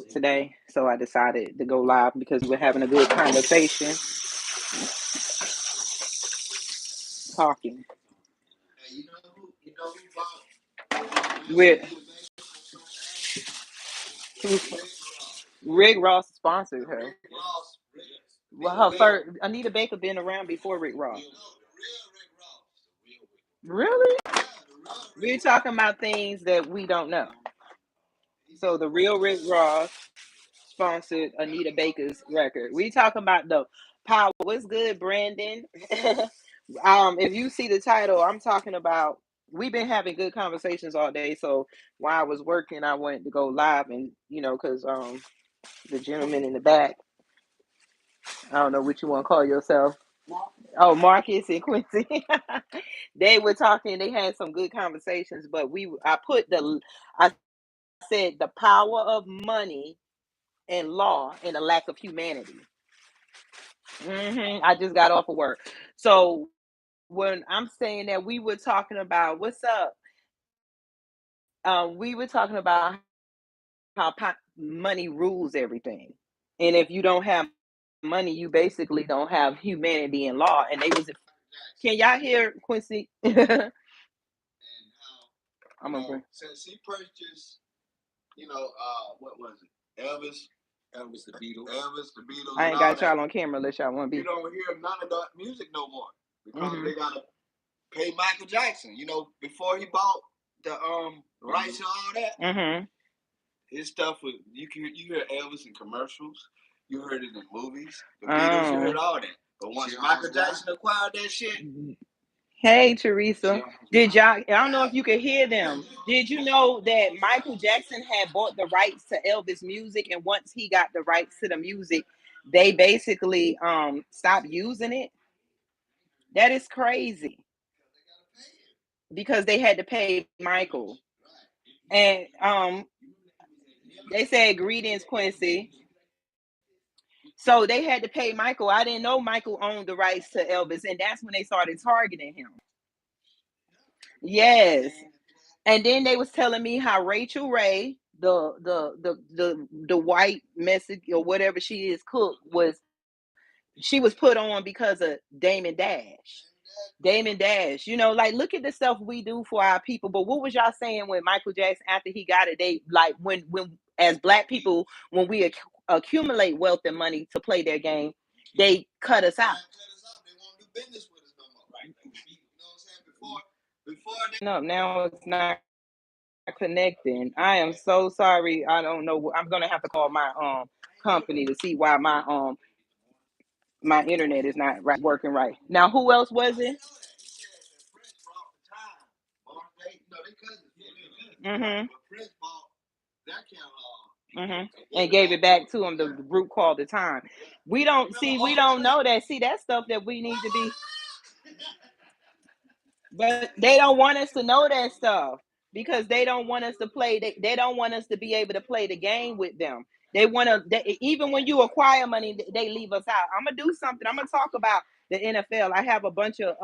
today, so I decided to go live because we're having a good conversation talking with Rick Ross sponsored her. Well, her first Anita Baker been around before Rick Ross. Really? We're talking about things that we don't know. So the real Rick Ross sponsored Anita Baker's record. We talking about the power. What's good, Brandon? If you see the title, I'm talking about. We've been having good conversations all day. So while I was working, I went to go live, and because the gentleman in the back, I don't know what you want to call yourself. Oh, Marcus and Quincy. They were talking. They had some good conversations, but I said the power of money and law and the lack of humanity. I just got off of work. So when I'm saying that, we were talking about what's up. We were talking about how money rules everything, and if you don't have money, you basically don't have humanity and law. And they was. Can y'all hear Quincy? I'm gonna bring. Since he purchased, what was it? Elvis the Beatles. I ain't got y'all on camera unless y'all want to be. You don't hear none of that music no more because they gotta pay Michael Jackson. Before he bought the rights and all that, his stuff was you hear Elvis in commercials, you heard it in movies, the Beatles, you heard all that. But once Michael Jackson acquired that shit. Hey, Teresa. Did y'all? I don't know if you could hear them. Did you know that Michael Jackson had bought the rights to Elvis music, and once he got the rights to the music, they basically stopped using it? That is crazy because they had to pay Michael, and they said greetings, Quincy. So they had to pay Michael. I didn't know Michael owned the rights to Elvis, and that's when they started targeting him. Yes. And then they was telling me how Rachel Ray, the white message or whatever she is, cook, she was put on because of Damon Dash. Damon Dash, like, look at the stuff we do for our people. But what was y'all saying when Michael Jackson, after he got it, they like when as black people, when we accumulate wealth and money to play their game, they cut us out. They won't do business with us no more, right? No, now it's not connecting. I am so sorry. I don't know. I'm gonna have to call my company to see why my internet is not working right. Now, who else was it? And gave it back to him. The group called the time. We don't know that. See, that's stuff that we need to be. But they don't want us to know that stuff because they don't want us to play. They don't want us to be able to play the game with them. They want to. Even when you acquire money, they leave us out. I'm gonna do something. I'm gonna talk about the NFL. I have a bunch of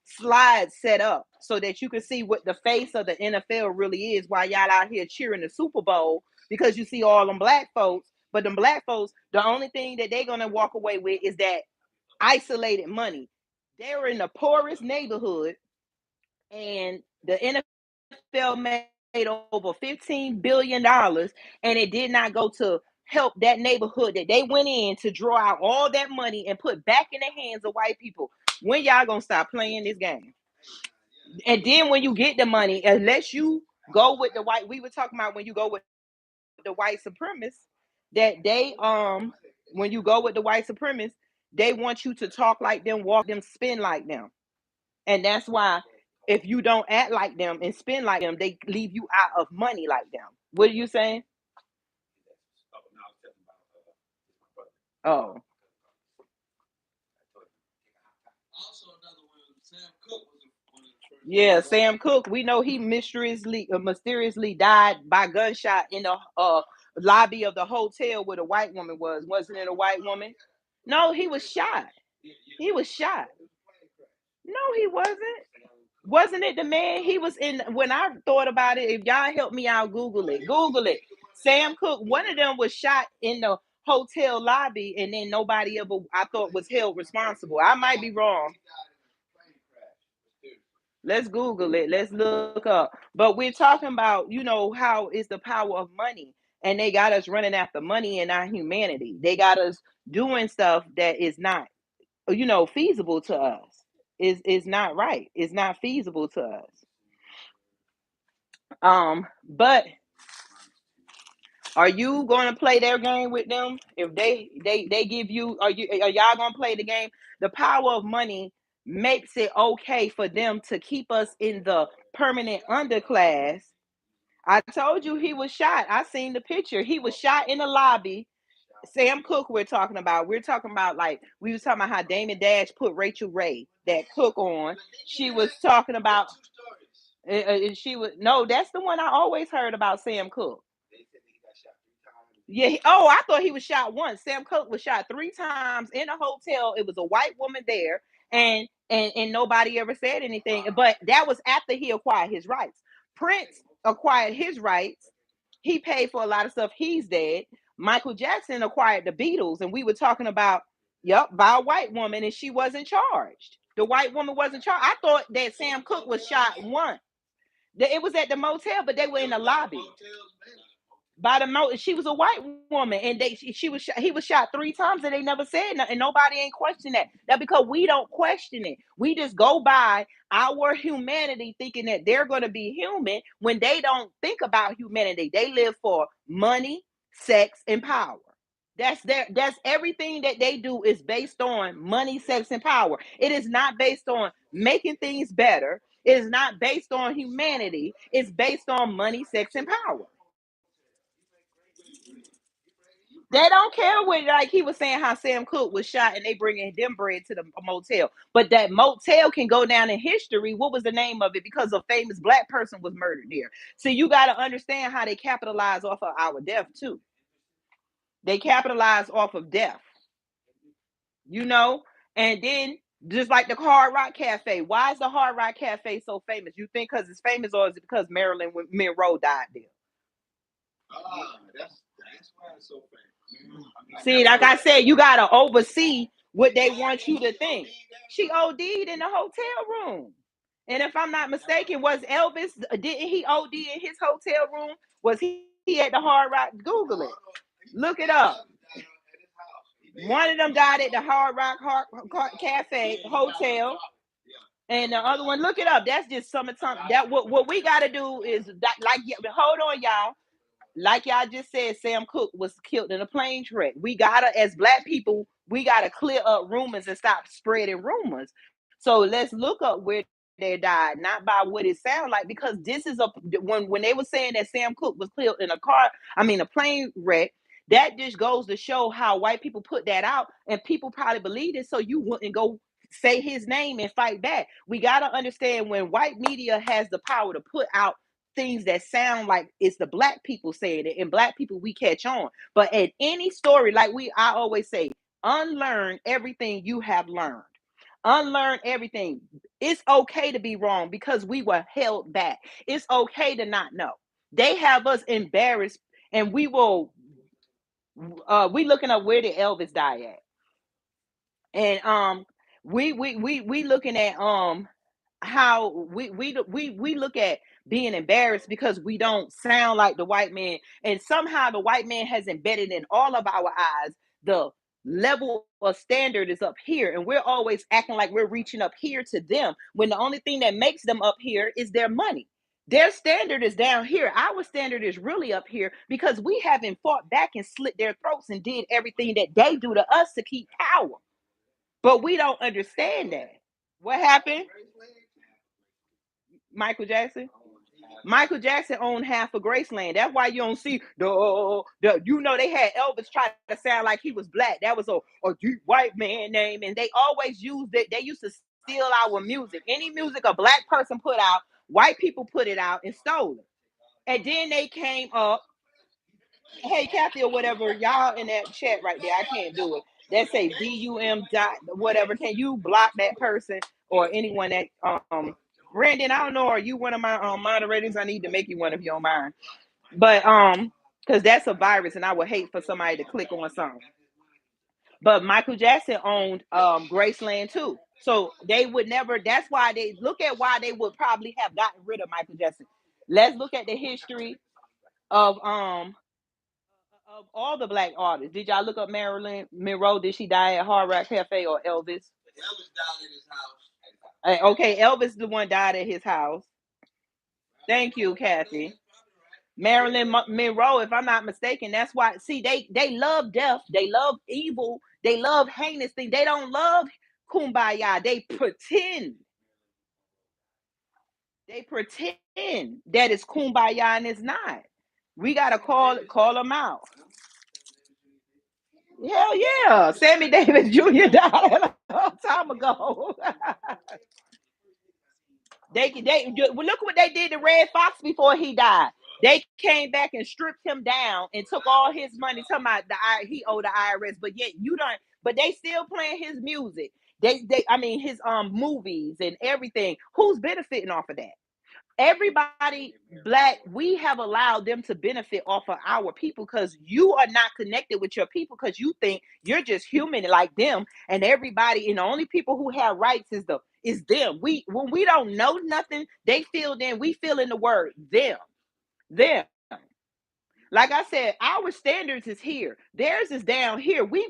slides set up so that you can see what the face of the NFL really is while y'all out here cheering the Super Bowl, because you see all them black folks. But them black folks, the only thing that they're gonna walk away with is that isolated money. They were in the poorest neighborhood, and the NFL made over $15 billion, and it did not go to help that neighborhood that they went in to draw out all that money and put back in the hands of white people. When y'all gonna stop playing this game? And then when you get the money, unless you go with the white, we were talking about when you go with the white supremacists, that they when you go with the white supremacists, they want you to talk like them, walk them, spin like them. And that's why if you don't act like them and spend like them, they leave you out of money like them. What are you saying? Oh. Yeah, Sam Cooke. We know he mysteriously died by gunshot in the lobby of the hotel where the white woman was. Wasn't it a white woman? No, he was shot. He was shot. No, he wasn't. Wasn't it the man? He was in. When I thought about it, if y'all help me out, Google it. Google it. Sam Cooke, one of them was shot in the hotel lobby, and then nobody ever, I thought, was held responsible. I might be wrong. Let's Google it. Let's look up. But we're talking about, how is the power of money, and they got us running after money and our humanity. They got us doing stuff that is not, feasible to us. Is not right. It's not feasible to us. But are you going to play their game with them? If they give you, are y'all going to play the game? The power of money makes it okay for them to keep us in the permanent underclass. I told you he was shot. I seen the picture. He was shot in the lobby. Sam Cooke we're talking about. We're talking about, like, we was talking about how Damon Dash put Rachel Ray, that cook, on. She was talking about no, that's the one I always heard about, Sam Cooke. Yeah. I thought he was shot once. Sam Cooke was shot 3 times in a hotel. It was a white woman there, and nobody ever said anything. But that was after he acquired his rights. Prince acquired his rights. He paid for a lot of stuff. He's dead. Michael Jackson acquired the Beatles, and we were talking about, by a white woman, and she wasn't charged. The white woman wasn't charged. I thought that Sam Cooke was shot once. It was at the motel, but they were in the lobby. By the she was a white woman, and he was shot 3 times, and they never said nothing. Nobody ain't questioned that. That's because we don't question it. We just go by our humanity, thinking that they're going to be human when they don't think about humanity. They live for money, sex, and power. That's everything that they do is based on money, sex, and power. It is not based on making things better. It is not based on humanity. It's based on money, sex, and power. They don't care what, like he was saying, how Sam Cooke was shot and they bringing them bread to the motel. But that motel can go down in history. What was the name of it? Because a famous black person was murdered there. So you got to understand how they capitalize off of our death too. They capitalize off of death, and then just like the Hard Rock Cafe. Why is the Hard Rock Cafe so famous? You think because it's famous, or is it because Marilyn Monroe died there? That's why it's so famous. See, like I said, you gotta oversee what they want you to think. She OD'd in the hotel room, and if I'm not mistaken, was Elvis? Didn't he OD in his hotel room? Was he at the Hard Rock? Google it. Look it up. One of them died at the Hard Rock Cafe Hotel, and the other one, look it up. That's just summertime. That what we got to do is that, like, hold on, y'all. Like y'all just said, Sam Cooke was killed in a plane wreck. We gotta, as black people, we gotta clear up rumors and stop spreading rumors. So let's look up where they died, not by what it sounds like, because this is when they were saying that Sam Cooke was killed in a plane wreck. That just goes to show how white people put that out, and people probably believed it, so you wouldn't go say his name and fight back. We gotta understand, when white media has the power to put out things that sound like it's the black people saying it, and black people, we catch on. But at any story, like I always say, unlearn everything you have learned. Unlearn everything. It's okay to be wrong because we were held back. It's okay to not know. They have us embarrassed, and we looking up where did Elvis die at, and we looking at how we look at being embarrassed because we don't sound like the white man, and somehow the white man has embedded in all of our eyes the level of standard is up here, and we're always acting like we're reaching up here to them, when the only thing that makes them up here is their money. Their standard is down here. Our standard is really up here because we haven't fought back and slit their throats and did everything that they do to us to keep power. But we don't understand that. What happened? Michael Jackson? Michael Jackson owned half of Graceland. That's why you don't see they had Elvis try to sound like he was black. That was a deep white man name, and they always used it. They used to steal our music. Any music a black person put out, white people put it out and stole it. And then they came up. Hey, Kathy or whatever, y'all in that chat right there. I can't do it. That say BUM dot whatever. Can you block that person or anyone that Brandon, I don't know, are you one of my moderators? I need to make you one if you don't mind. But because that's a virus, and I would hate for somebody to click on something. But Michael Jackson owned Graceland too. So they would never, that's why they look at why they would probably have gotten rid of Michael Jackson. Let's look at the history of all the black artists. Did y'all look up Marilyn Monroe? Did she die at Hard Rock Cafe or Elvis? Elvis died at his house. Okay, Elvis the one died at his house. Thank you, Kathy. Marilyn Monroe, if I'm not mistaken, that's why. See, they love death, they love evil, they love heinous things. They don't love kumbaya. They pretend. They pretend that it's kumbaya and it's not. We gotta call them out. Hell yeah, Sammy Davis Jr. died a long time ago. They look what they did to Red Fox before he died. They came back and stripped him down and took all his money. Talking about he owed the IRS, but yet you don't. But they still playing his music. I mean his movies and everything. Who's benefiting off of that? Everybody black, we have allowed them to benefit off of our people because you are not connected with your people because you think you're just human like them, and everybody, and the only people who have rights is them. When we don't know nothing, they feel, then we feel in the word them. Like I said, our standards is here. Theirs is down here. We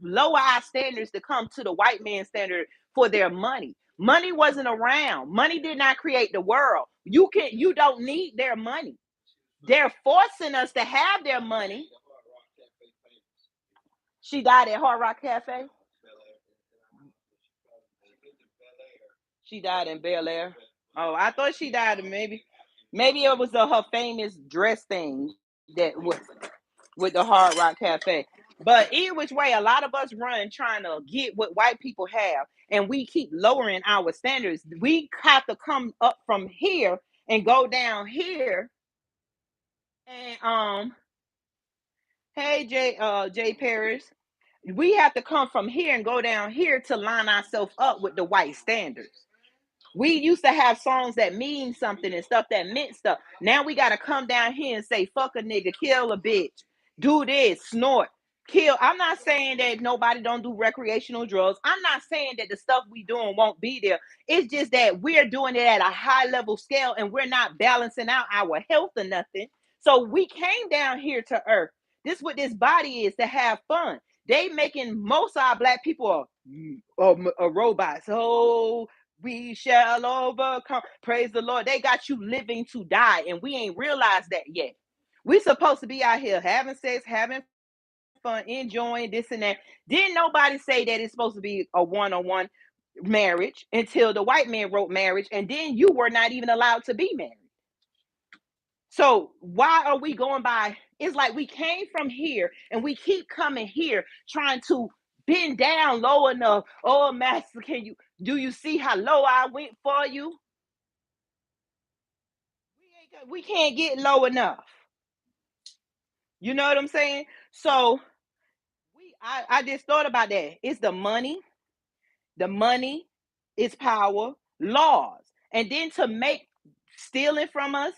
lower our standards to come to the white man's standard for their money. Money wasn't around. Money did not create the world. You don't need their money. They're forcing us to have their money. She died at Hard Rock Cafe. She died in Bel Air. Oh, I thought she died maybe it was her famous dress thing that was with the Hard Rock Cafe. But either which way, a lot of us run trying to get what white people have, and we keep lowering our standards. We have to come up from here and go down here. And hey Jay Paris, we have to come from here and go down here to line ourselves up with the white standards. We used to have songs that mean something and stuff that meant stuff. Now we got to come down here and say, fuck a nigga, kill a bitch, do this, snort, kill. I'm not saying that nobody don't do recreational drugs. I'm not saying that the stuff we doing won't be there. It's just that we're doing it at a high level scale and we're not balancing out our health or nothing. So we came down here to earth. This is what this body is, to have fun. They making most of our black people a robots. Oh, we shall overcome. Praise the Lord. They got you living to die, and we ain't realized that yet. We supposed to be out here having sex, having fun, enjoying this and that. Didn't nobody say that it's supposed to be a one-on-one marriage until the white man wrote marriage, and then you were not even allowed to be married. So why are we going by? It's like we came from here and we keep coming here trying to bend down low enough. Oh, master, do you see how low I went for you? We can't get low enough. You know what I'm saying? So I just thought about that. It's the money. The money is power, laws. And then to make stealing from us,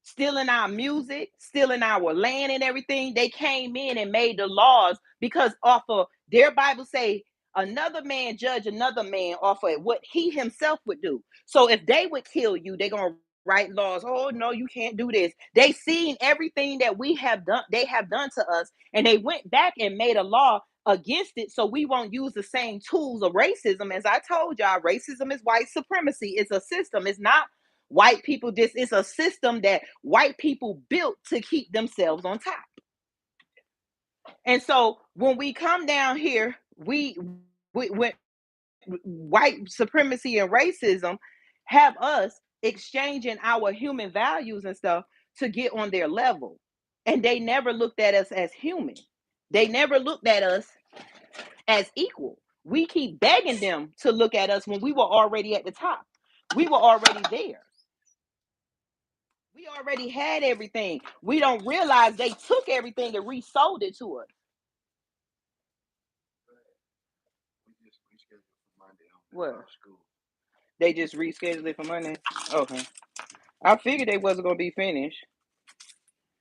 stealing our music, stealing our land and everything, they came in and made the laws because off of their Bible say another man judge another man off of what he himself would do. So if they would kill you, they're going to write laws. Oh no, you can't do this. They seen everything that we have done, they have done to us, and they went back and made a law against it so we won't use the same tools of racism. As I told y'all, racism is white supremacy. It's a system. It's not white people. It's a system that white people built to keep themselves on top. And so when we come down here, we white supremacy and racism have us exchanging our human values and stuff to get on their level. And they never looked at us as human. They never looked at us as equal. We keep begging them to look at us when we were already at the top. We were already there. We already had everything. We don't realize they took everything and resold it to us. What? They just rescheduled it for Monday? Okay. I figured they wasn't gonna be finished.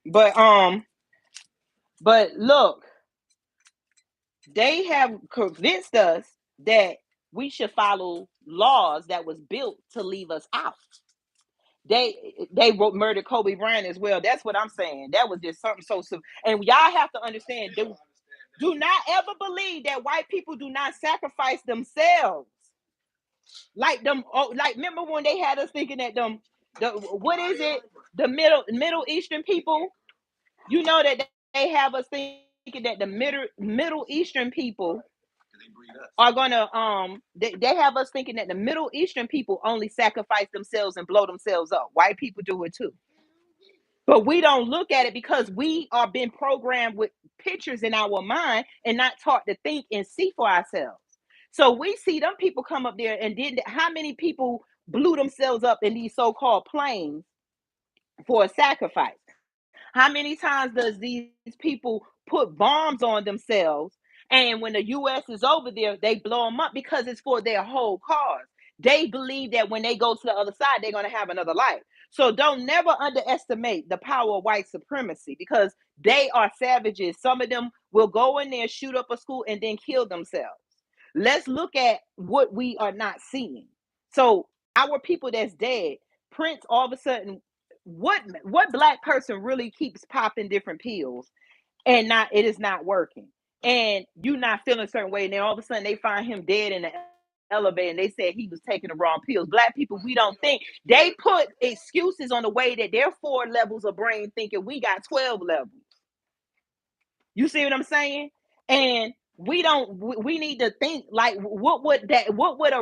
But But look, they have convinced us that we should follow laws that was built to leave us out. They murdered Kobe Bryant as well. That's what I'm saying. That was just something so simple. And y'all have to understand, do not ever believe that white people do not sacrifice themselves. Like them, like remember when they had us thinking that what is it? The Middle Eastern people, you know that they have us thinking that the Middle Eastern people are gonna they have us thinking that the Middle Eastern people only sacrifice themselves and blow themselves up. White people do it too. But we don't look at it because we are being programmed with pictures in our mind and not taught to think and see for ourselves. So we see them people come up there and did how many people blew themselves up in these so-called planes for a sacrifice? How many times does these people put bombs on themselves? And when the U.S. is over there, they blow them up because it's for their whole cause. They believe that when they go to the other side, they're going to have another life. So don't never underestimate the power of white supremacy because they are savages. Some of them will go in there, shoot up a school, and then kill themselves. Let's look at what we are not seeing. So our people that's dead, Prince, all of a sudden, what black person really keeps popping different pills and it is not working, and you not feeling a certain way, and then all of a sudden they find him dead in the elevator and they said he was taking the wrong pills. Black people, we don't think. They put excuses on the way that they're 4 levels of brain thinking we got 12 levels. You see what I'm saying? And we need to think like, what would a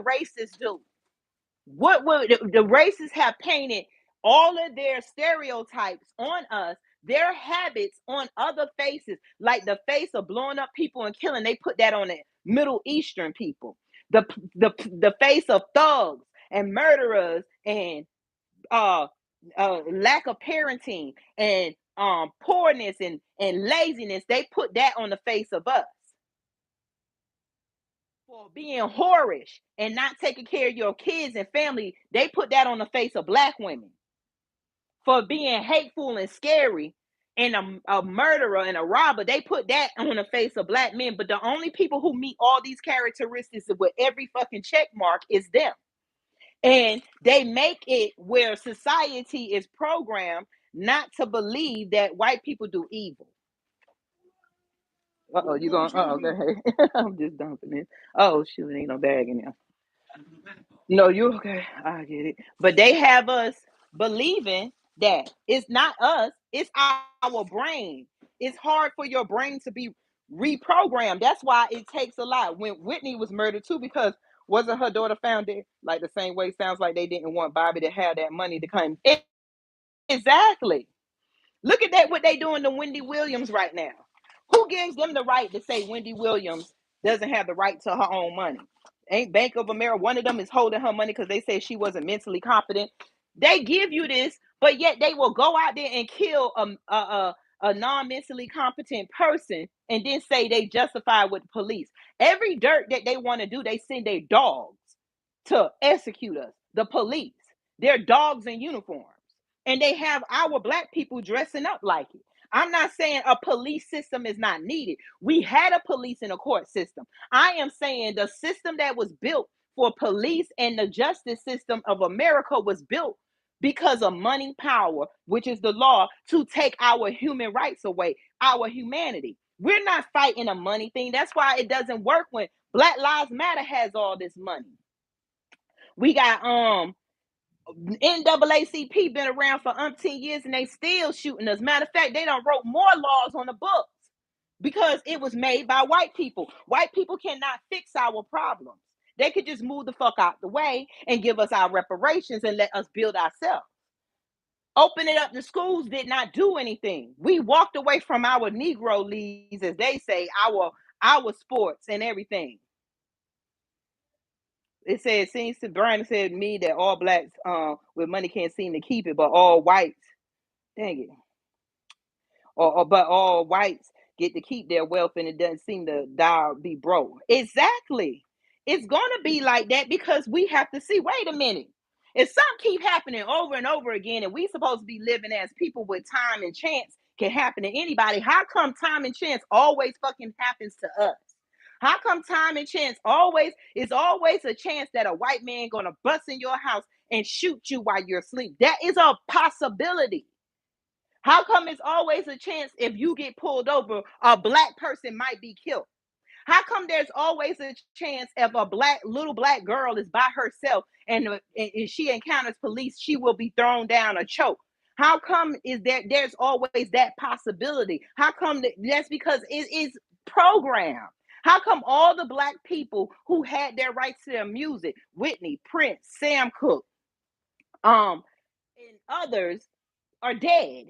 racist do? What would the racists have painted all of their stereotypes on us, their habits on other faces, like the face of blowing up people and killing? They put that on the Middle Eastern people. The face of thugs and murderers and lack of parenting and poorness and laziness. They put that on the face of us. For being whorish and not taking care of your kids and family, they put that on the face of black women. For being hateful and scary and a murderer and a robber, they put that on the face of black men. But the only people who meet all these characteristics with every fucking check mark is them. And they make it where society is programmed not to believe that white people do evil. Uh-oh, you going? Uh-oh, go ahead. I'm just dumping it. Oh, shoot, ain't no bag in there. No, you okay. I get it. But they have us believing that it's not us, it's our brain. It's hard for your brain to be reprogrammed. That's why it takes a lot. When Whitney was murdered too, because wasn't her daughter found it like the same way? Sounds like they didn't want Bobby to have that money to come. Exactly. Look at that, what they doing to Wendy Williams right now. Who gives them the right to say Wendy Williams doesn't have the right to her own money? Ain't Bank of America, one of them is holding her money because they said she wasn't mentally competent. They give you this, but yet they will go out there and kill a non-mentally competent person and then say they justify with the police. Every dirt that they want to do, they send their dogs to execute us. The police, they're dogs in uniforms. And they have our black people dressing up like it. I'm not saying a police system is not needed. We had a police and a court system. I am saying the system that was built for police and the justice system of America was built because of money, power, which is the law, to take our human rights away, our humanity. We're not fighting a money thing. That's why it doesn't work when Black Lives Matter has all this money. We got NAACP been around for umpteen years and they still shooting us. Matter of fact, they done wrote more laws on the books because it was made by white people. White people cannot fix our problems. They could just move the fuck out the way and give us our reparations and let us build ourselves. Opening up the schools did not do anything. We walked away from our Negro leagues, as they say, our sports and everything. It said, seems to Brian said to me that all blacks with money can't seem to keep it, but all whites, dang it, but all whites get to keep their wealth and it doesn't seem to be broke. Exactly. It's gonna be like that because we have to see, wait a minute. If something keep happening over and over again and we supposed to be living as people with time and chance, can happen to anybody. How come time and chance always fucking happens to us? How come time and chance always is always a chance that a white man gonna bust in your house and shoot you while you're asleep? That is a possibility. How come it's always a chance if you get pulled over, a black person might be killed? How come there's always a chance if a little black girl is by herself and she encounters police, she will be thrown down or choked? How come is there's always that possibility? How come that's because it is programmed? How come all the black people who had their rights to their music, Whitney, Prince, Sam Cooke, and others, are dead?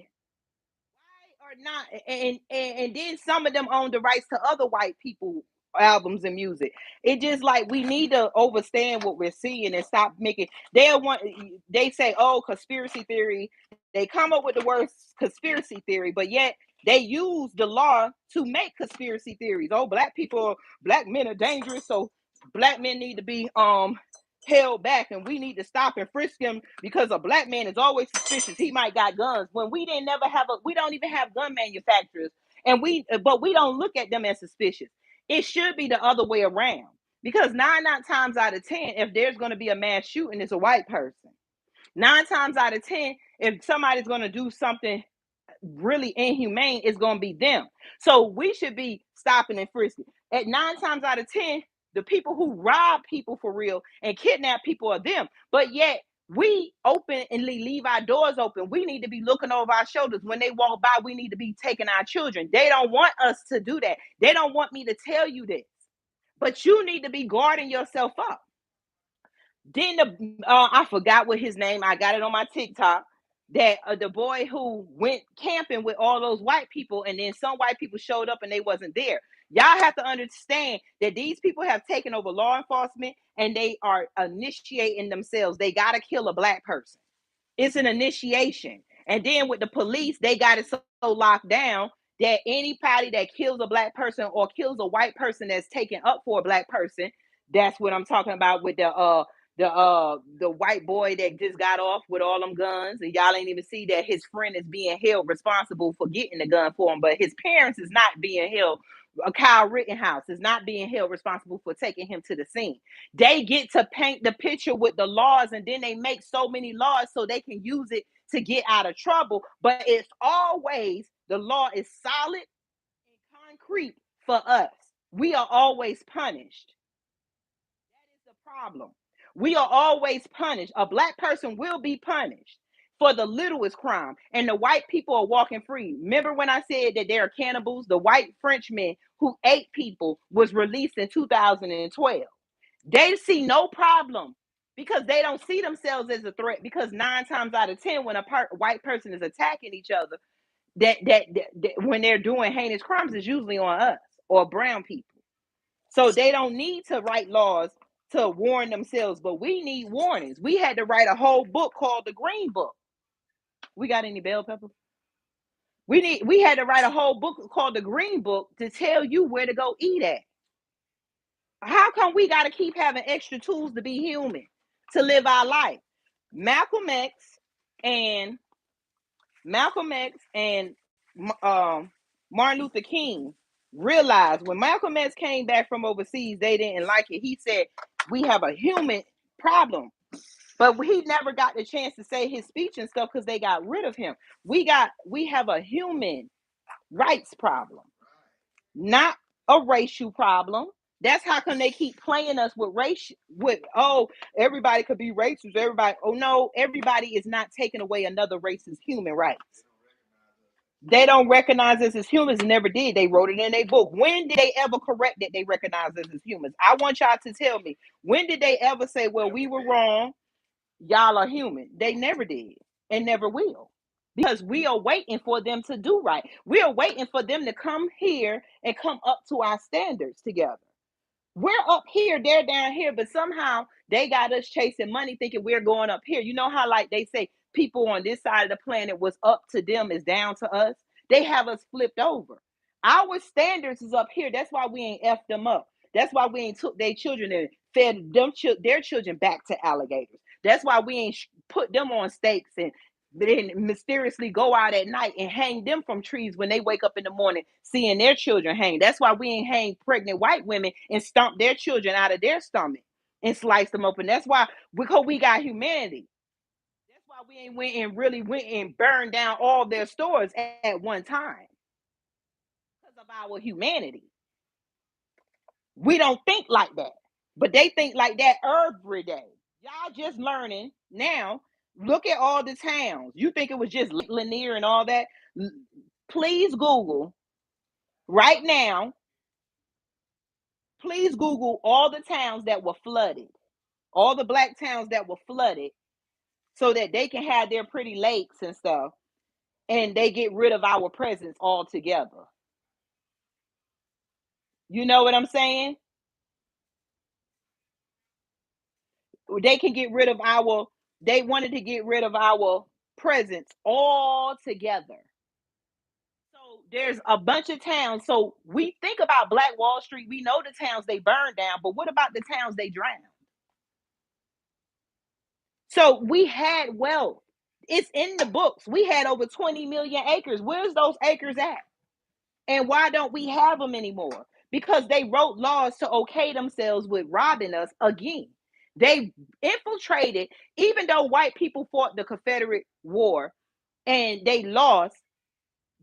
Why are not? And then some of them own the rights to other white people albums and music. It just like we need to understand what we're seeing and stop making. They say, oh, conspiracy theory. They come up with the word conspiracy theory, but yet they use the law to make conspiracy theories. Oh, black men are dangerous, so black men need to be held back, and we need to stop and frisk him because a black man is always suspicious. He might got guns when we don't even have gun manufacturers, and we don't look at them as suspicious. It should be the other way around, because 9 times out of 10, if there's going to be a mass shooting, it's a white person. 9 times out of 10, if somebody's going to do something really inhumane, it's going to be them. So we should be stopping and frisking. At 9 times out of 10, the people who rob people for real and kidnap people are them. But yet we open and leave our doors open. We need to be looking over our shoulders. When they walk by, we need to be taking our children. They don't want us to do that. They don't want me to tell you this. But you need to be guarding yourself up. Then I forgot what his name. I got it on my TikTok. That the boy who went camping with all those white people, and then some white people showed up and they wasn't there. Y'all have to understand that these people have taken over law enforcement and they are initiating themselves. They got to kill a black person. It's an initiation. And then with the police, they got it so locked down that anybody that kills a black person or kills a white person that's taken up for a black person, that's what I'm talking about with the white boy that just got off with all them guns, and y'all ain't even see that his friend is being held responsible for getting the gun for him, but his parents is not being held. Kyle Rittenhouse is not being held responsible for taking him to the scene. They get to paint the picture with the laws, and then they make so many laws so they can use it to get out of trouble. But it's always, the law is solid and concrete for us. We are always punished. That is the problem. We are always punished. A black person will be punished for the littlest crime, and the white people are walking free. Remember when I said that they are cannibals? The white Frenchman who ate people was released in 2012. They see no problem because they don't see themselves as a threat, because 9 times out of 10, when a white person is attacking each other, that when they're doing heinous crimes, is usually on us or brown people. So they don't need to write laws to warn themselves, but we need warnings. We had to write a whole book called the Green Book. We got any bell peppers? We had to write a whole book called the Green Book to tell you where to go eat at. How come we got to keep having extra tools to be human, to live our life? Malcolm X and Martin Luther King realized when Malcolm X came back from overseas, they didn't like it. He said, we have a human problem. But he never got the chance to say his speech and stuff because they got rid of him. We have a human rights problem, not a racial problem. That's how come they keep playing us with race, with, oh, everybody could be racist, everybody. Oh no, everybody is not taking away another race's human rights. They don't recognize us as humans, and never did. They wrote it in their book. When did they ever correct that they recognize us as humans? I want y'all to tell me, when did they ever say, well, we were wrong, y'all are human? They never did and never will, because we are waiting for them to do right. We are waiting for them to come here and come up to our standards together. We're up here, they're down here, but somehow they got us chasing money thinking we're going up here. You know how, like, they say people on this side of the planet, was up to them is down to us? They have us flipped over. Our standards is up here. That's why we ain't effed them up. That's why we ain't took their children and fed them their children back to alligators. That's why we ain't put them on stakes and then mysteriously go out at night and hang them from trees when they wake up in the morning seeing their children hang. That's why we ain't hang pregnant white women and stomp their children out of their stomach and slice them open. That's why, because we got humanity. That's why we ain't went and burned down all their stores at one time, because of our humanity. We don't think like that, but they think like that every day. Y'all just learning now. Look at all the towns. You think it was just Lanier and all that? Please Google right now. Please Google all the towns that were flooded, all the black towns that were flooded, so that they can have their pretty lakes and stuff, and they get rid of our presence altogether. You know what I'm saying? They can get rid of our, they wanted to get rid of our presence altogether. So there's a bunch of towns. So we think about Black Wall Street. We know the towns they burned down, but what about the towns they drowned? So we had wealth. It's in the books. We had over 20 million acres. Where's those acres at? And why don't we have them anymore? Because they wrote laws to okay themselves with robbing us again. They infiltrated, even though white people fought the Confederate War and they lost,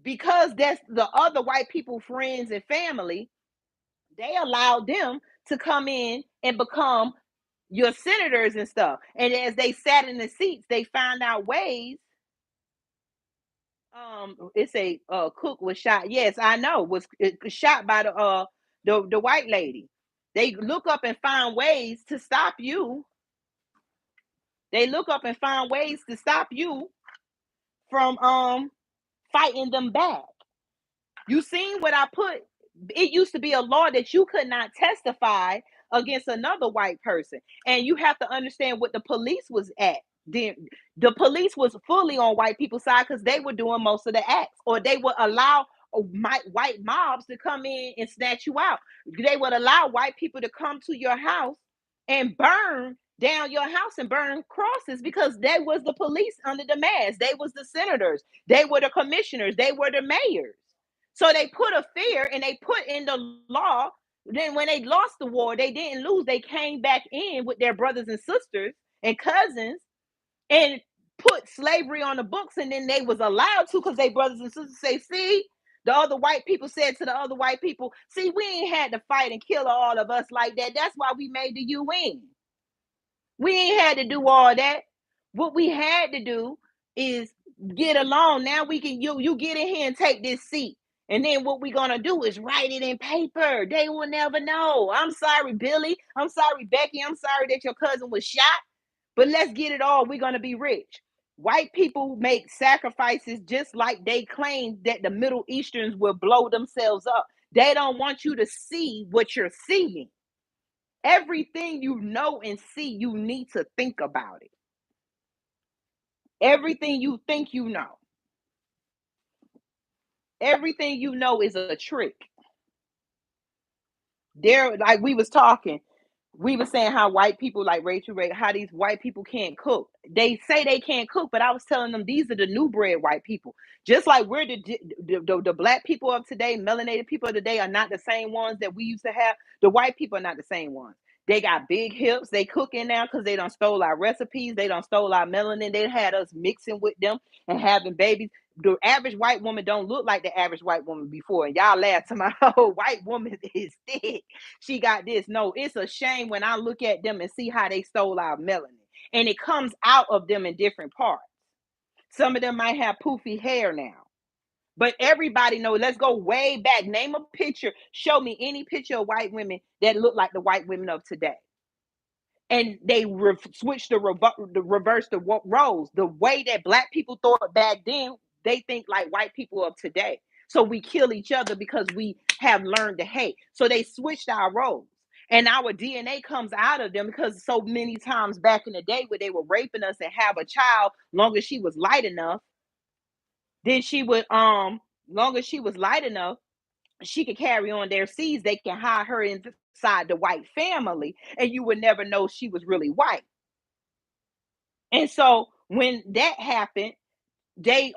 because that's the other white people, friends and family, they allowed them to come in and become your senators and stuff. And as they sat in the seats, they found out ways. It's a cook was shot. Yes, I know, was shot by the white lady. They look up and find ways to stop you. They look up and find ways to stop you from fighting them back. You seen what I put? It used to be a law that you could not testify against another white person, and you have to understand what the police was at. The police was fully on white people's side because they were doing most of the acts, or they would allow white mobs to come in and snatch you out. They would allow white people to come to your house and burn down your house and burn crosses, because they was the police under the mask. They was the senators. They were the commissioners. They were the mayors. So they put a fear and they put in the law. Then when they lost the war, they didn't lose. They came back in with their brothers and sisters and cousins and put slavery on the books. And then they was allowed to, because they brothers and sisters say, see, the other white people said to the other white people, see, we ain't had to fight and kill all of us like that. That's why we made the UN. We ain't had to do all that. What we had to do is get along. Now we can, you get in here and take this seat. And then what we're going to do is write it in paper. They will never know. I'm sorry, Billy. I'm sorry, Becky. I'm sorry that your cousin was shot. But let's get it all. We're going to be rich. White people make sacrifices just like they claim that the Middle Easterns will blow themselves up. They don't want you to see what you're seeing. Everything you know and see, you need to think about it. Everything you think you know. Everything you know is a trick. There, like we was talking, we were saying how white people, like Rachel Ray, how these white people can't cook. They say they can't cook, but I was telling them these are the new bred white people. Just like we're the black people of today, melanated people of today are not the same ones that we used to have. The white people are not the same ones. They got big hips. They cooking now because they done stole our recipes. They done stole our melanin. They had us mixing with them and having babies. The average white woman don't look like the average white woman before. And y'all laugh to my whole white woman is thick. She got this. No, it's a shame when I look at them and see how they stole our melanin. And it comes out of them in different parts. Some of them might have poofy hair now. But everybody knows, let's go way back. Name a picture. Show me any picture of white women that look like the white women of today. And they switched reverse the roles. The way that black people thought back then, they think like white people of today. So we kill each other because we have learned to hate. So they switched our roles. And our DNA comes out of them, because so many times back in the day where they were raping us and have a child, long as she was light enough, then she would, long as she was light enough, she could carry on their seeds. They can hide her inside the white family, and you would never know she was really white. And so when that happened, they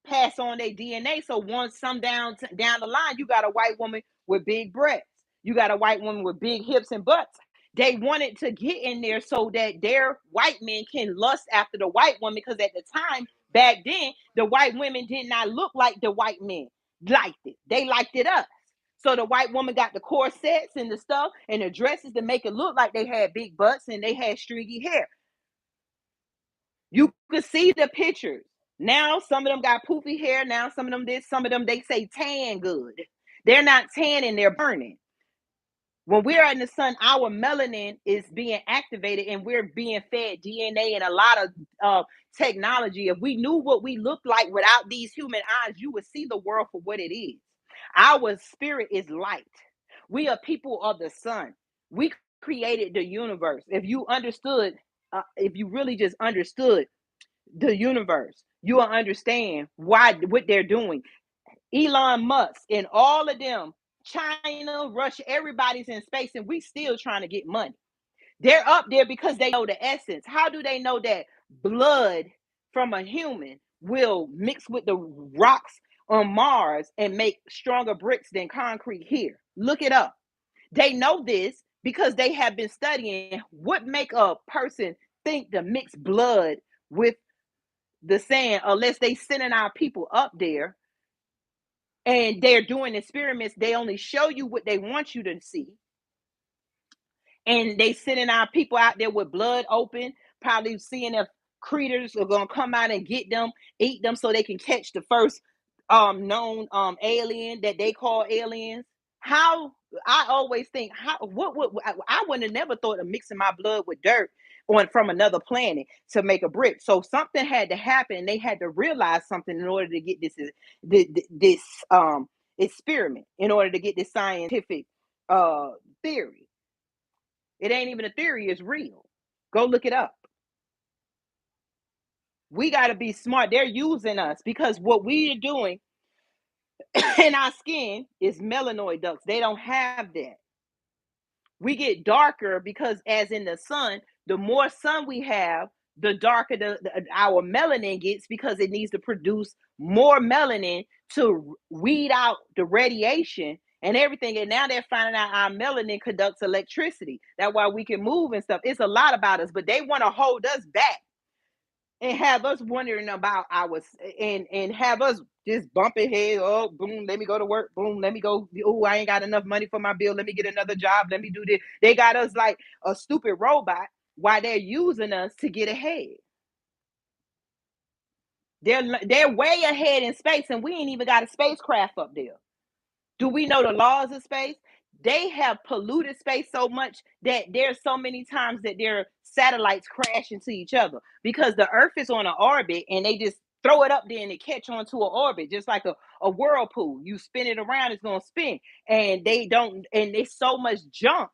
pass on their DNA. So once some down the line, you got a white woman with big breasts, you got a white woman with big hips and butts. They wanted to get in there so that their white men can lust after the white woman, because at the time back then, the white women did not look like the white men liked it. They liked it us. So the white woman got the corsets and the stuff and the dresses to make it look like they had big butts and they had stringy hair. You could see the pictures. Now some of them got poofy hair. Now some of them did. Some of them, they say tan good. They're not tanning, they're burning. When we're in the sun, our melanin is being activated and we're being fed DNA and a lot of technology. If we knew what we looked like without these human eyes, you would see the world for what it is. Our spirit is light. We are people of the sun. We created the universe. If you understood, if you really just understood the universe, you will understand what they're doing. Elon Musk and all of them, China, Russia, everybody's in space and we still trying to get money. They're up there because they know the essence. How do they know that blood from a human will mix with the rocks on Mars and make stronger bricks than concrete here? Look it up. They know this because they have been studying what make a person think to mix blood with the sand, unless they sending our people up there and they're doing experiments. They only show you what they want you to see. And they sending our people out there with blood open, probably seeing if critters are going to come out and get them, eat them so they can catch the first known alien that they call aliens. How I always think, what I would have never thought of mixing my blood with dirt from another planet to make a brick. So something had to happen. They had to realize something in order to get this experiment, in order to get this scientific theory. It ain't even a theory, it's real. Go look it up. We got to be smart. They're using us because what we are doing in our skin is melanoid ducts. They don't have that. We get darker because, as in the sun, the more sun we have, the darker our melanin gets, because it needs to produce more melanin to weed out the radiation and everything. And now they're finding out our melanin conducts electricity. That's why we can move and stuff. It's a lot about us, but they want to hold us back and have us wondering about ours and have us just bumping heads. Oh, boom, let me go to work. Boom, let me go. Oh, I ain't got enough money for my bill. Let me get another job. Let me do this. They got us like a stupid robot while they're using us to get ahead. They're way ahead in space, and we ain't even got a spacecraft up there. Do we know the laws of space? They have polluted space so much that there's so many times that their satellites crash into each other because the Earth is on an orbit and they just throw it up there and it catch onto an orbit, just like a whirlpool. You spin it around, it's gonna spin. And they don't, and there's so much junk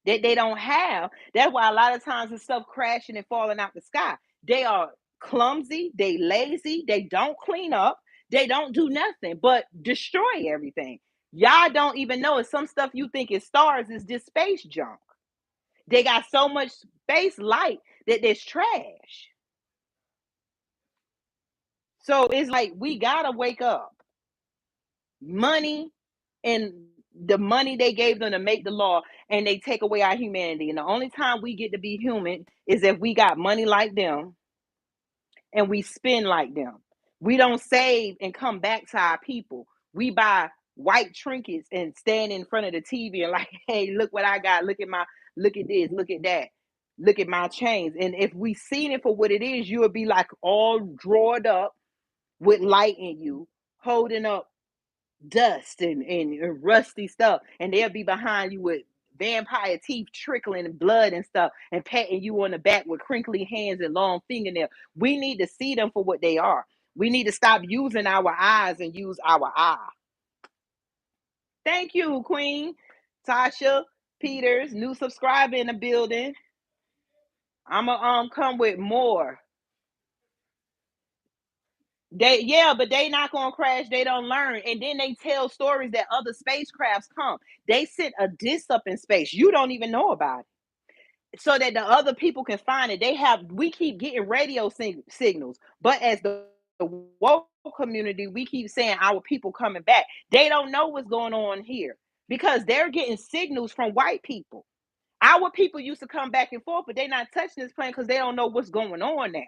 that they don't have. That's why a lot of times the stuff crashing and falling out the sky. They are clumsy, they lazy, they don't clean up, they don't do nothing but destroy everything. Y'all don't even know it. Some stuff you think is stars is just space junk. They got so much space light that there's trash. So it's like we gotta wake up. Money and the money they gave them to make the law, and they take away our humanity. And the only time we get to be human is if we got money like them and we spend like them. We don't save and come back to our people. We buy white trinkets and stand in front of the TV and like, hey, look what I got. Look at this, look at that. Look at my chains. And if we seen it for what it is, you would be like all drawn up with light in you, holding up dust and rusty stuff. And they'll be behind you with vampire teeth trickling and blood and stuff and patting you on the back with crinkly hands and long fingernails. We need to see them for what they are. We need to stop using our eyes and use our eye. Thank you, Queen Tasha Peters, new subscriber in the building. I'ma come with more. But they not gonna crash. They don't learn, and then they tell stories that other spacecrafts come. They sent a disc up in space. You don't even know about it, so that the other people can find it. We keep getting radio signals, but as the woke community, we keep saying our people coming back. They don't know what's going on here because they're getting signals from white people. Our people used to come back and forth, but they're not touching this plan because they don't know what's going on now.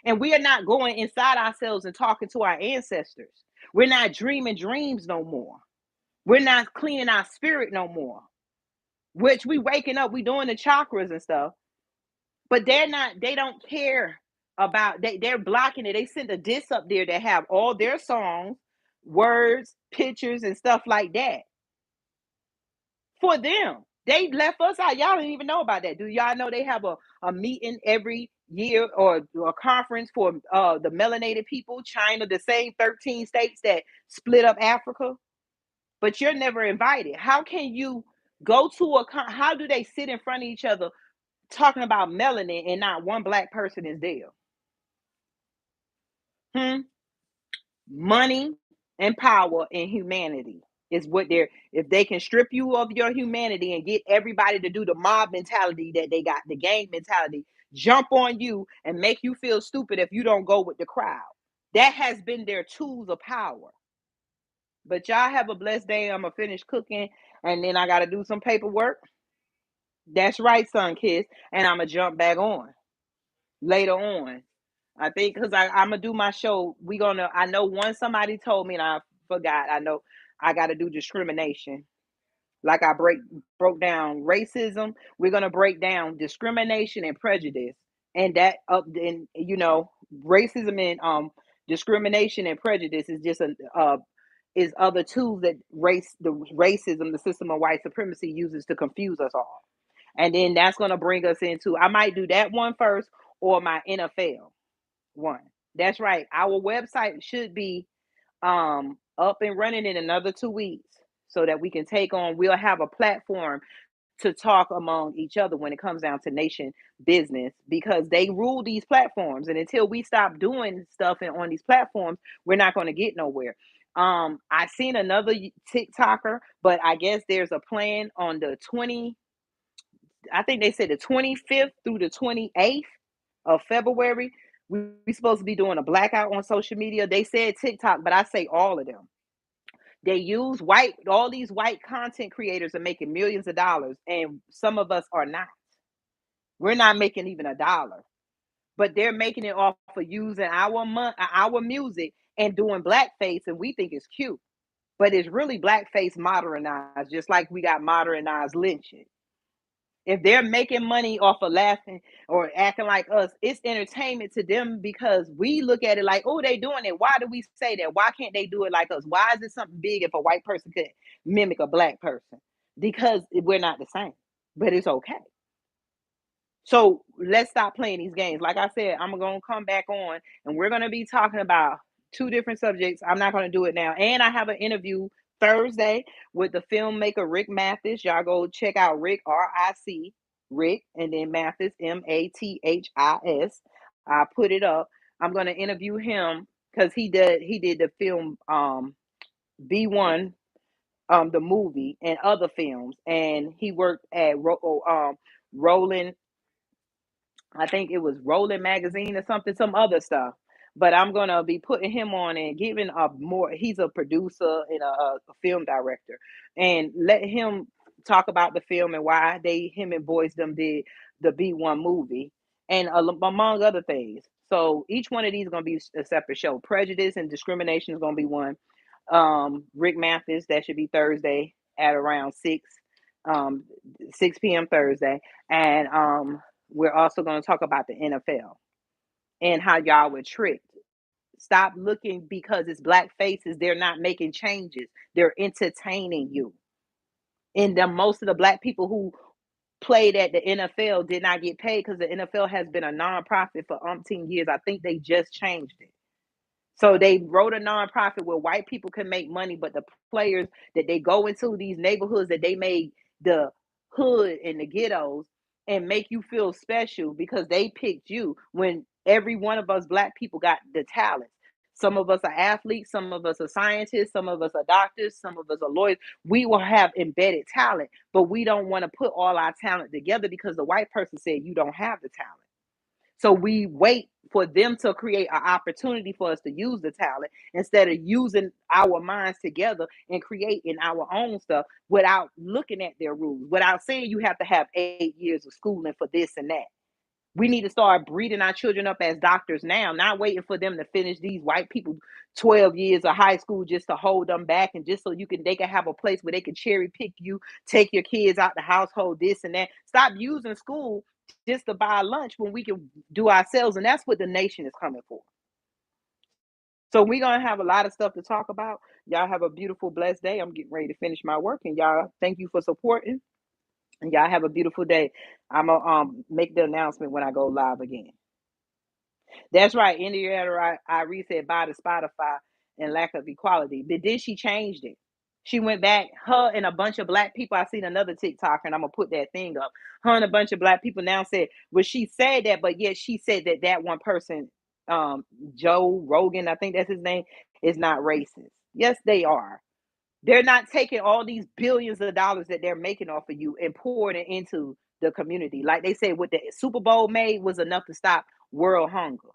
And we are not going inside ourselves and talking to our ancestors. We're not dreaming dreams no more. We're not cleaning our spirit no more. Which we waking up, we doing the chakras and stuff, but they don't care about, they're blocking it. They sent a disc up there that have all their songs, words, pictures, and stuff like that for them. They left us out. Y'all didn't even know about that. Do y'all know they have a meeting every year or a conference for the melanated people, China, the same 13 states that split up Africa? But you're never invited. How can you go to how do they sit in front of each other talking about melanin and not one black person is there? Money and power and humanity is what they're, if they can strip you of your humanity and get everybody to do the mob mentality that they got, the gang mentality, jump on you and make you feel stupid if you don't go with the crowd. That has been their tools of power. But y'all have a blessed day. I'm gonna finish cooking and then I gotta do some paperwork. That's right, son, kids. And I'm gonna jump back on later on. I think because I'm gonna do my show. I know once somebody told me and I forgot. I know I got to do discrimination. Like I broke down racism. We're gonna break down discrimination and prejudice, and that and racism and discrimination and prejudice is just is other tools that racism, the system of white supremacy, uses to confuse us all. And then that's gonna bring us into, I might do that one first or my NFL one. That's right. Our website should be up and running in another 2 weeks so that we can we'll have a platform to talk among each other when it comes down to nation business, because they rule these platforms, and until we stop doing stuff on these platforms, we're not going to get nowhere. I seen another TikToker, but I guess there's a plan on I think they said the 25th through the 28th of February. We're supposed to be doing a blackout on social media. They said TikTok, but I say all of them. They use all these white content creators are making millions of dollars, and some of us are not. We're not making even $1, but they're making it off of using our music and doing blackface, and we think it's cute, but it's really blackface modernized, just like we got modernized lynching. If they're making money off of laughing or acting like us, it's entertainment to them because we look at it like, oh, they doing it. Why do we say that? Why can't they do it like us? Why is it something big if a white person could mimic a black person? Because we're not the same, but it's okay. So let's stop playing these games. Like I said, I'm going to come back on and we're going to be talking about 2 different subjects. I'm not going to do it now. And I have an interview Thursday with the filmmaker Rick Mathis. Y'all go check out Rick, R-I-C, Rick, and then Mathis, M-A-T-H-I-S. I put it up. I'm going to interview him because he did the film B1, the movie, and other films. And he worked at Roland, I think it was Rolling Magazine or something, some other stuff. But I'm gonna be putting him on and giving he's a producer and a film director, and let him talk about the film and why him and Boys them did the B1 movie, and among other things. So each one of these is gonna be a separate show. Prejudice and discrimination is gonna be one. Rick Mathis, that should be Thursday at around 6 p.m. Thursday, and we're also going to talk about the NFL and how y'all were tricked. Stop looking because it's black faces. They're not making changes. They're entertaining you. And most of the black people who played at the NFL did not get paid because the NFL has been a nonprofit for umpteen years. I think they just changed it. So they wrote a nonprofit where white people can make money, but the players that they go into these neighborhoods that they made the hood and the ghettos and make you feel special because they picked you when every one of us black people got the talent. Some of us are athletes, some of us are scientists, some of us are doctors, some of us are lawyers. We will have embedded talent, but we don't want to put all our talent together because the white person said you don't have the talent. So we wait for them to create an opportunity for us to use the talent instead of using our minds together and creating our own stuff without looking at their rules, without saying you have to have 8 years of schooling for this and that. We need to start breeding our children up as doctors now, not waiting for them to finish these white people 12 years of high school just to hold them back and just so they can have a place where they can cherry pick you, take your kids out the household, this and that. Stop using school just to buy lunch when we can do ourselves. And that's what the nation is coming for. So we're gonna have a lot of stuff to talk about. Y'all have a beautiful, blessed day. I'm getting ready to finish my work, and y'all thank you for supporting. And y'all have a beautiful day. I'm gonna make the announcement when I go live again. That's right. Indiana Irie said bye to Spotify and lack of equality. But then she changed it. She went back, her and a bunch of black people. I seen another TikTok, and I'm gonna put that thing up. Her and a bunch of black people now said, well, she said that, but yet she said that one person, Joe Rogan, I think that's his name, is not racist. Yes, they are. They're not taking all these billions of dollars that they're making off of you and pouring it into the community. Like they say, what the Super Bowl made was enough to stop world hunger.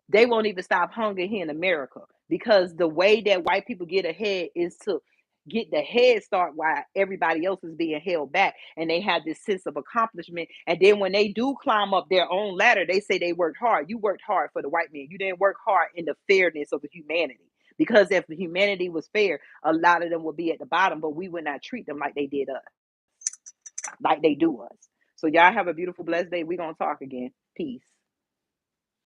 They won't even stop hunger here in America because the way that white people get ahead is to get the head start while everybody else is being held back, and they have this sense of accomplishment. And then when they do climb up their own ladder, they say they worked hard. You worked hard for the white man. You didn't work hard in the fairness of the humanity. Because if humanity was fair, a lot of them would be at the bottom, but we would not treat them like they did us, like they do us. So y'all have a beautiful, blessed day. We're gonna talk again. Peace.